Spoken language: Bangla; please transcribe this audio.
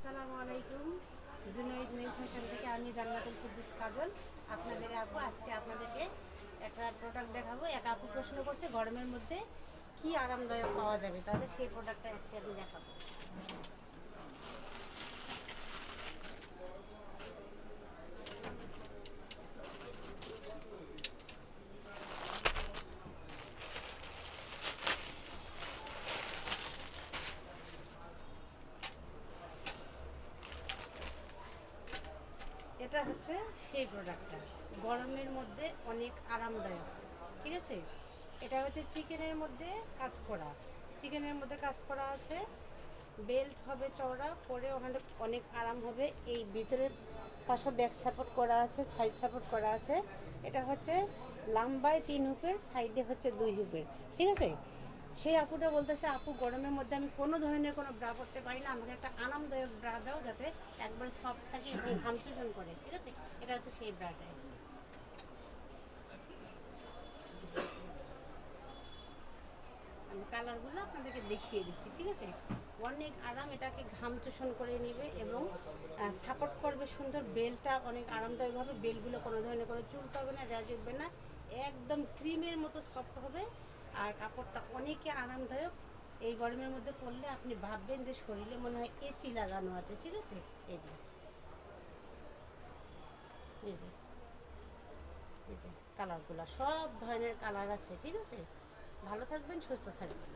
আসসালামু আলাইকুম। জুনাইদ নিউ ফ্যাশন থেকে আমি জান্নাতুল কুদ্দুস কাজল আপনাদের আপু। আজকে আপনাদেরকে একটা প্রোডাক্ট দেখাবো। এক আপু প্রশ্ন করছে গরমের মধ্যে কি আরামদায়ক পাওয়া যাবে, তাহলে সেই প্রোডাক্টটা আজকে আমি দেখাবো। এটা হচ্ছে সেই প্রোডাক্টটা, গরমের মধ্যে অনেক আরামদায়ক। ঠিক আছে, এটা হচ্ছে চিকেনের মধ্যে কাজ করা। চিকেনের মধ্যে কাজ করা আছে, বেল্ট হবে চওড়া, পরে ওখানে অনেক আরাম হবে। এই ভিতরের পাশে ব্যাক সাপোর্ট করা আছে, সাইড সাপোর্ট করা আছে। এটা হচ্ছে লম্বায় 3 হুপের, সাইডে হচ্ছে 2 হুপের। ঠিক আছে, সেই আপুটা বলতেছে আপু গরমের মধ্যে আমি কোনো ধরনের কোনো ব্রা পরতে পারি না, আমাকে একটা আরামদায়ক ব্রা দাও যাতে একবার সফট থাকে এবং ঘাম চুষণ করে। ঠিক আছে, এটা হচ্ছে সেই ব্রাটাই। আমি কালারগুলো আপনাদেরকে দেখিয়ে দিচ্ছি। ঠিক আছে, অনেক আরাম, এটাকে ঘাম চুষণ করে নেবে এবং সাপোর্ট করবে সুন্দর। বেলটা অনেক আরামদায়ক হবে, বেলগুলো কোনো ধরনের কোনো চুলকাবে না, র্যাশ উঠবে না, একদম ক্রিমের মতো সফট হবে। আর কাপড়টা অনেকই আরামদায়ক। এই গরমের মধ্যে পরলে আপনি ভাববেন যে শরীরে মনে হয় এসি লাগানো আছে। ঠিক আছে, এই যে এই যে এই যে কালারগুলো, সব ধরনের কালার আছে। ঠিক আছে, ভালো থাকবেন, সুস্থ থাকবেন।